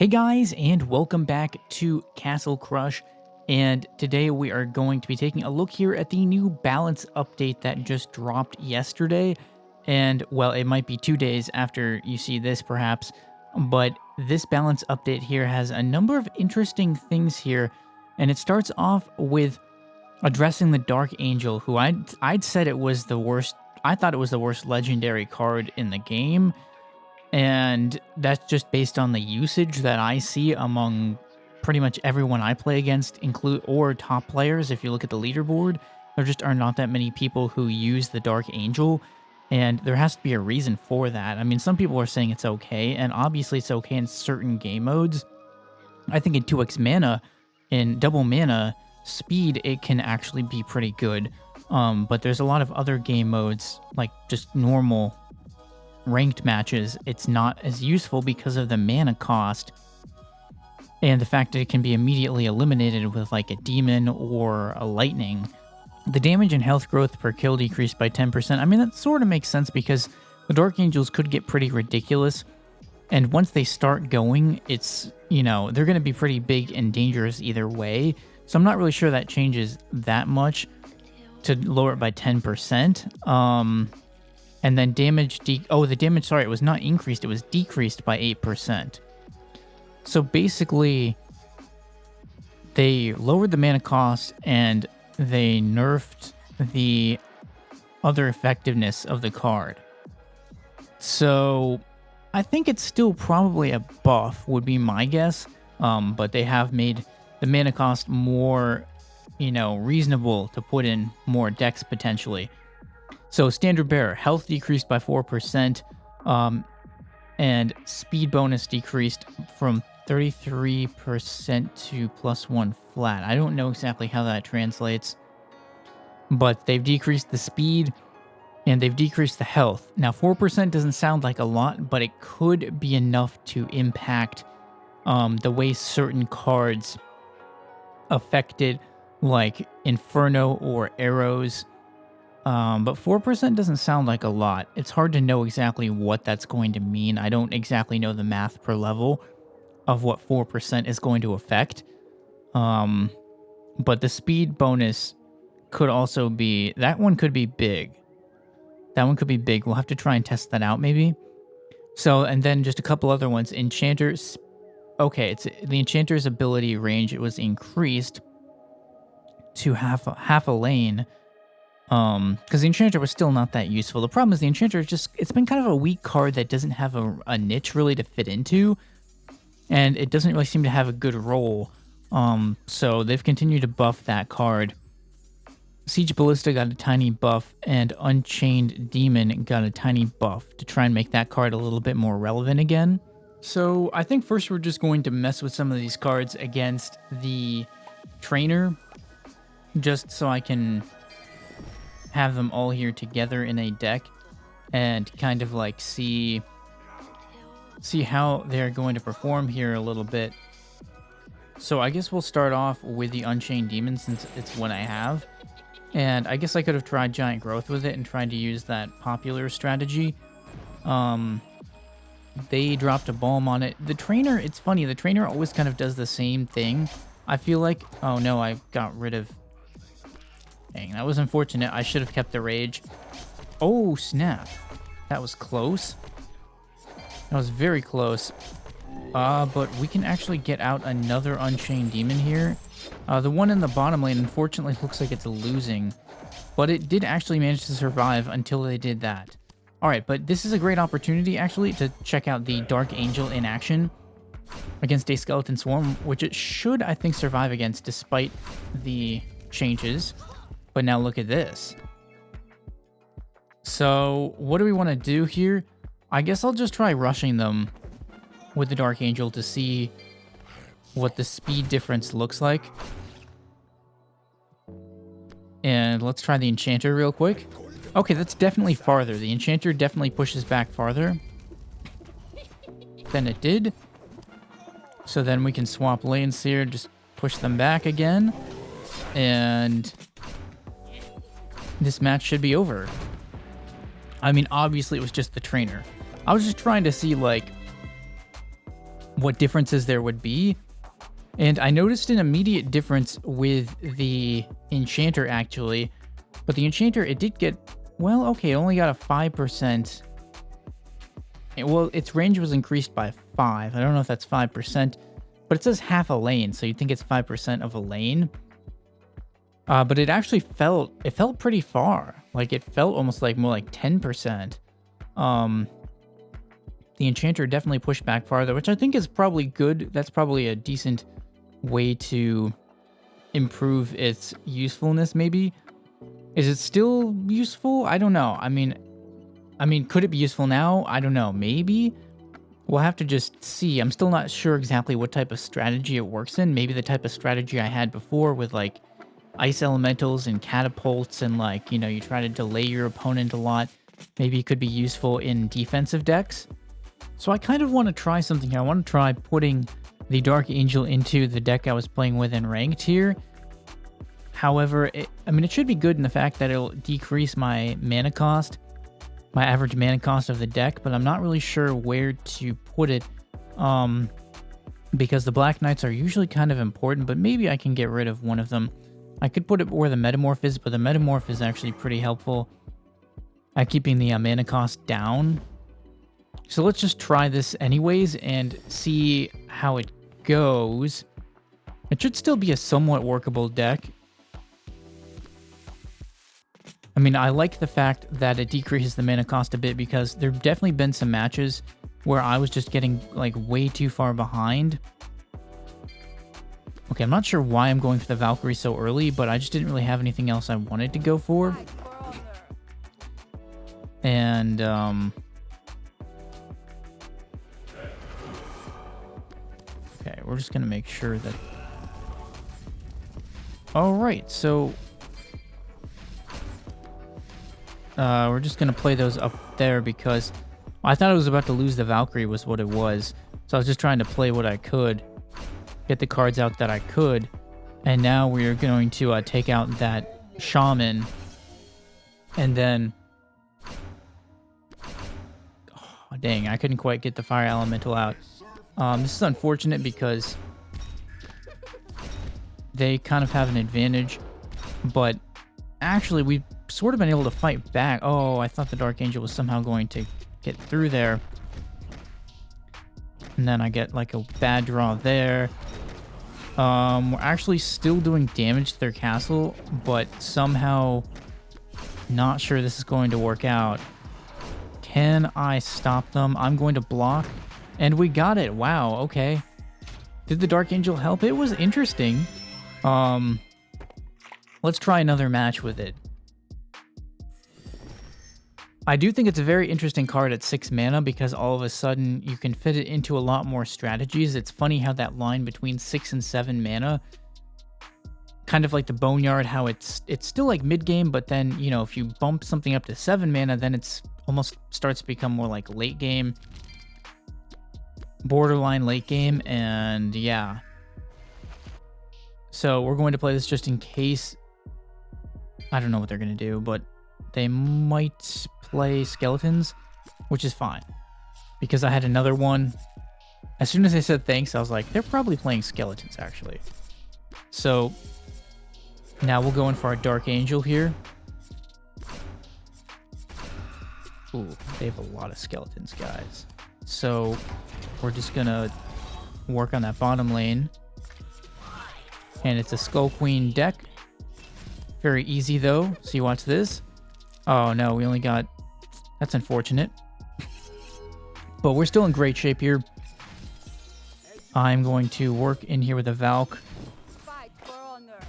Hey guys, and welcome back to Castle Crush. And today we are going to be taking a look here at the new balance update that just dropped yesterday. And well, it might be 2 days after you see this perhaps, but this balance update here has a number of interesting things here. And it starts off with addressing the Dark Angel, who I'd said it was the worst. I thought it was the worst legendary card in the game. And that's just based on the usage that I see among pretty much everyone I play against, or top players. If you look at the leaderboard, there just are not that many people who use the Dark Angel, and there has to be a reason for that. I mean, some people are saying it's okay, and obviously it's okay in certain game modes. I think in 2x mana, in double mana speed, it can actually be pretty good. But there's a lot of other game modes, like just normal ranked matches, it's not as useful because of the mana cost and the fact that it can be immediately eliminated with like a demon or a lightning. The damage and health growth per kill decreased by 10%. I mean, that sort of makes sense because the Dark Angels could get pretty ridiculous, and once they start going, it's, you know, they're going to be pretty big and dangerous either way. So I'm not really sure that changes that much to lower it by 10%. And then damage, the damage, sorry, it was not increased, it was decreased by 8%. So basically, they lowered the mana cost and they nerfed the other effectiveness of the card. So I think it's still probably a buff, would be my guess. But they have made the mana cost more, reasonable to put in more decks potentially. So standard bearer, health decreased by 4%, and speed bonus decreased from 33% to +1 flat. I don't know exactly how that translates, but they've decreased the speed and they've decreased the health. Now 4% doesn't sound like a lot, but it could be enough to impact the way certain cards affected, like Inferno or Arrows. But 4% doesn't sound like a lot. It's hard to know exactly what that's going to mean. I don't exactly know the math per level of what 4% is going to affect. But the speed bonus could also be, that one could be big. That one could be big. We'll have to try and test that out maybe. So, and then just a couple other ones. Enchanters. Okay, it's the Enchanter's ability range. It was increased to half a lane. Because the Enchanter was still not that useful. The problem is the Enchanter is just, it's been kind of a weak card that doesn't have a niche really to fit into, and it doesn't really seem to have a good role. So they've continued to buff that card. Siege Ballista got a tiny buff, and Unchained Demon got a tiny buff to try and make that card a little bit more relevant again. So I think first we're just going to mess with some of these cards against the Trainer, just so I can have them all here together in a deck and kind of like see how they're going to perform here a little bit. So I guess we'll start off with the Unchained Demon since it's what I have. And I guess I could have tried Giant Growth with it and tried to use that popular strategy. They dropped a bomb on it. The Trainer, it's funny, the Trainer always kind of does the same thing. I feel like, oh no, I got rid of, dang, that was unfortunate. I should have kept the rage. Oh, snap. That was close. That was very close. But we can actually get out another Unchained Demon here. The one in the bottom lane, unfortunately, looks like it's losing. But it did actually manage to survive until they did that. Alright, but this is a great opportunity, actually, to check out the Dark Angel in action against a Skeleton Swarm, which it should, I think, survive against despite the changes. But now look at this. So what do we want to do here? I guess I'll just try rushing them with the Dark Angel to see what the speed difference looks like. And let's try the Enchanter real quick. Okay, that's definitely farther. The Enchanter definitely pushes back farther than it did. So then we can swap lanes here, just push them back again. And this match should be over. I mean, obviously it was just the Trainer. I was just trying to see, like, what differences there would be. And I noticed an immediate difference with the enchanter, actually. But the enchanter, it did get, well, okay, it only got a 5%. Well, its range was increased by 5. I don't know if that's 5%, but it says half a lane, so you'd think it's 5% of a lane. But it actually felt pretty far. Like, it felt almost like more like 10%. The enchanter definitely pushed back farther, which I think is probably good. That's probably a decent way to improve its usefulness, maybe. Is it still useful? I don't know. I mean, could it be useful now? I don't know. Maybe. We'll have to just see. I'm still not sure exactly what type of strategy it works in. Maybe the type of strategy I had before with, like, ice elementals and catapults and, like, you know, you try to delay your opponent a lot. Maybe it could be useful in defensive decks. So I kind of want to try something here. I want to try putting the Dark Angel into the deck I was playing with in Ranked here. However, it should be good in the fact that it'll decrease my mana cost, my average mana cost of the deck, but I'm not really sure where to put it, because the Black Knights are usually kind of important, but maybe I can get rid of one of them. I could put it where the Metamorph is, but the Metamorph is actually pretty helpful at keeping the mana cost down. So let's just try this anyways and see how it goes. It should still be a somewhat workable deck. I mean, I like the fact that it decreases the mana cost a bit because there have definitely been some matches where I was just getting, like, way too far behind. Okay, I'm not sure why I'm going for the Valkyrie so early, but I just didn't really have anything else I wanted to go for. And, okay, we're just going to make sure that... Alright, so... we're just going to play those up there because I thought I was about to lose the Valkyrie was what it was. So I was just trying to play what I could, get the cards out that I could. And now we are going to take out that Shaman. And then... Oh, dang, I couldn't quite get the Fire Elemental out. This is unfortunate because they kind of have an advantage. But actually, we've sort of been able to fight back. Oh, I thought the Dark Angel was somehow going to get through there. And then I get like a bad draw there. We're actually still doing damage to their castle, but somehow not sure this is going to work out. Can I stop them? I'm going to block. And we got it. Wow, okay. Did the Dark Angel help? It was interesting. Let's try another match with it. I do think it's a very interesting card at 6 mana because all of a sudden you can fit it into a lot more strategies. It's funny how that line between 6 and 7 mana, kind of like the Boneyard, how it's still like mid-game, but then, you know, if you bump something up to 7 mana, then it's almost starts to become more like late game, borderline late game, and yeah. So we're going to play this just in case. I don't know what they're going to do, but they might play skeletons, which is fine because I had another one. As soon as I said thanks, I was like, they're probably playing skeletons actually. So now we'll go in for our Dark Angel here. Ooh, they have a lot of skeletons, guys. So we're just gonna work on that bottom lane. And it's a Skull Queen deck. Very easy though, so you watch this. Oh no, we only got... That's unfortunate. But we're still in great shape here. I'm going to work in here with a Valk.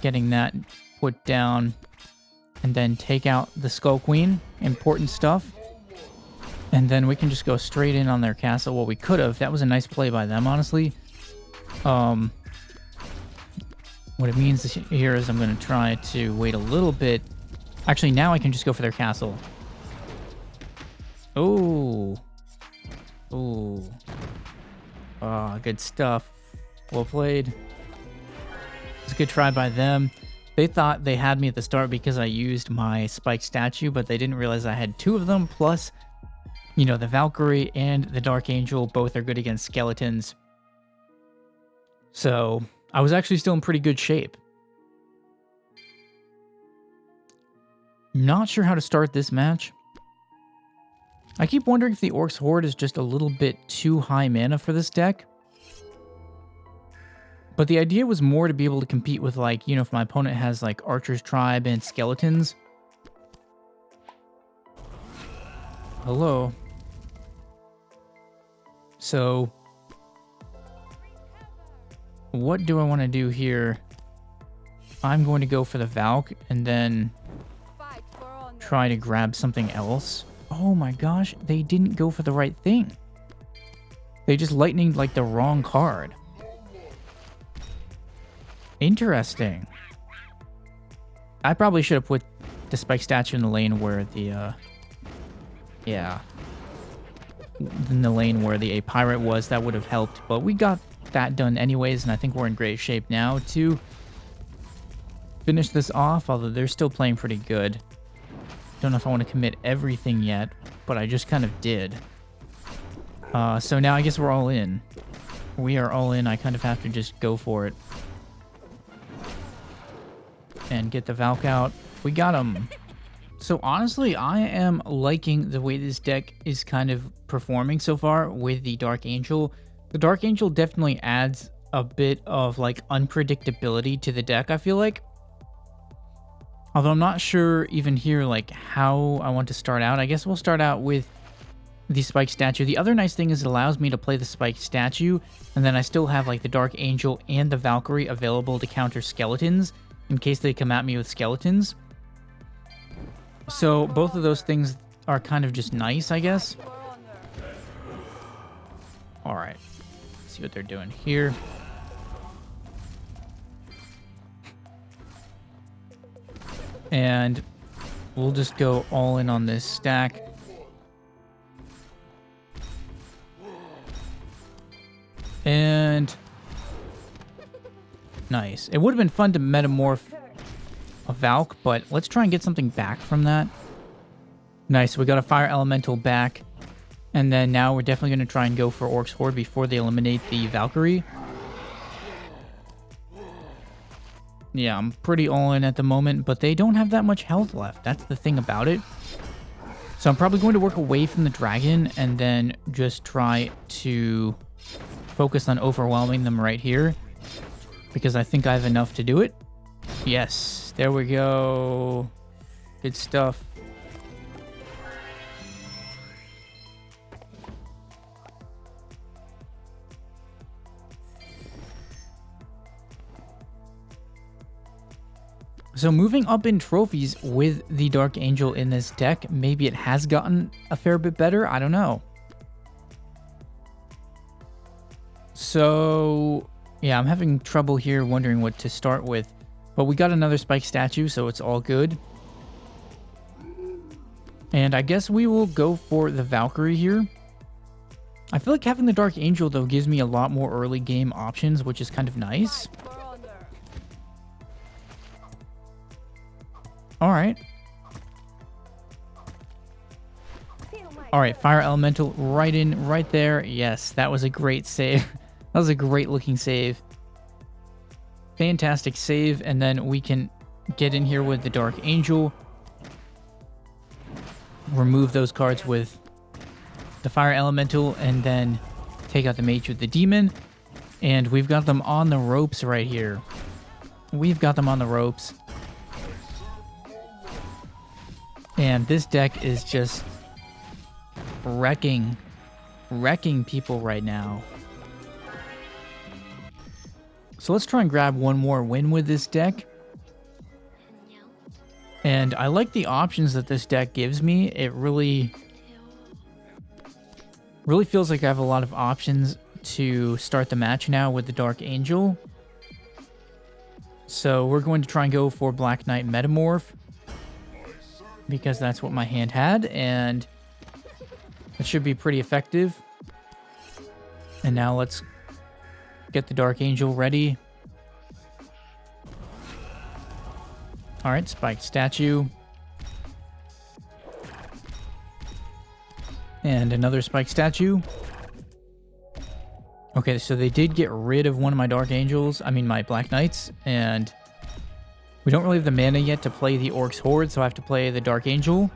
Getting that put down. And then take out the Skull Queen. Important stuff. And then we can just go straight in on their castle. Well, we could have. That was a nice play by them, honestly. What it means here is I'm going to try to wait a little bit. Actually, now I can just go for their castle. Oh. Oh. Ah, good stuff. Well played. It's a good try by them. They thought they had me at the start because I used my spike statue, but they didn't realize I had 2 of them. Plus, you know, the Valkyrie and the Dark Angel both are good against skeletons. So I was actually still in pretty good shape. Not sure how to start this match. I keep wondering if the Orc's Horde is just a little bit too high mana for this deck. But the idea was more to be able to compete with, like, you know, if my opponent has, like, Archer's Tribe and Skeletons. Hello. So, what do I want to do here? I'm going to go for the Valk and then try to grab something else. Oh my gosh, they didn't go for the right thing. They just lightninged like the wrong card. Interesting. I probably should have put the spike statue in the lane where the yeah. In the lane where the A pirate was, that would have helped, but we got that done anyways, and I think we're in great shape now to finish this off, although they're still playing pretty good. Don't know if I want to commit everything yet, but I just kind of did. So now I guess we're all in. We are all in. I kind of have to just go for it. And get the Valk out. We got him. So honestly, I am liking the way this deck is kind of performing so far with the Dark Angel. The Dark Angel definitely adds a bit of like unpredictability to the deck, I feel like. Although I'm not sure even here like how I want to start out. I guess we'll start out with the Spike Statue. The other nice thing is it allows me to play the Spike Statue, and then I still have like the Dark Angel and the Valkyrie available to counter Skeletons in case they come at me with Skeletons. So both of those things are kind of just nice, I guess. All right, let's see what they're doing here. And we'll just go all in on this stack. And nice. It would have been fun to metamorph a Valk, but let's try and get something back from that. Nice, we got a Fire Elemental back. And then now we're definitely going to try and go for Orc's Horde before they eliminate the Valkyrie. Yeah, I'm pretty all in at the moment, but they don't have that much health left. That's the thing about it. So I'm probably going to work away from the dragon and then just try to focus on overwhelming them right here, because I think I have enough to do it. Yes, there we go. Good stuff. So moving up in trophies with the Dark Angel in this deck, maybe it has gotten a fair bit better. I don't know. So yeah, I'm having trouble here wondering what to start with. But we got another Spike Statue, so it's all good. And I guess we will go for the Valkyrie here. I feel like having the Dark Angel, though, gives me a lot more early game options, which is kind of nice. Alright. Alright, Fire Elemental right in, right there. Yes, that was a great save. That was a great looking save. Fantastic save, and then we can get in here with the Dark Angel. Remove those cards with the Fire Elemental, and then take out the Mage with the Demon. And we've got them on the ropes right here. We've got them on the ropes. And this deck is just wrecking people right now. So let's try and grab one more win with this deck. And I like the options that this deck gives me. It really feels like I have a lot of options to start the match now with the Dark Angel. So we're going to try and go for Black Knight Metamorph, because that's what my hand had, and it should be pretty effective. And now let's get the Dark Angel ready. Alright, Spiked Statue. And another Spiked Statue. Okay, so they did get rid of one of my Dark Angels, my Black Knights, and we don't really have the mana yet to play the Orc's Horde, so I have to play the Dark Angel.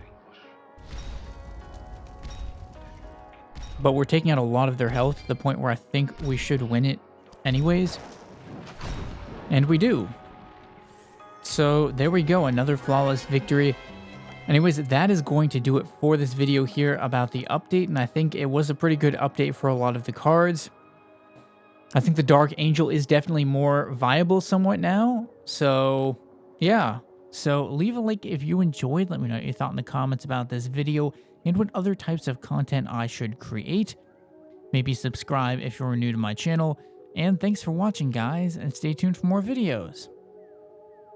But we're taking out a lot of their health to the point where I think we should win it anyways. And we do. So there we go, another flawless victory. Anyways, that is going to do it for this video here about the update, and I think it was a pretty good update for a lot of the cards. I think the Dark Angel is definitely more viable somewhat now, so yeah. So leave a like if you enjoyed, let me know what you thought in the comments about this video, and what other types of content I should create. Maybe subscribe if you're new to my channel, and thanks for watching guys, and stay tuned for more videos.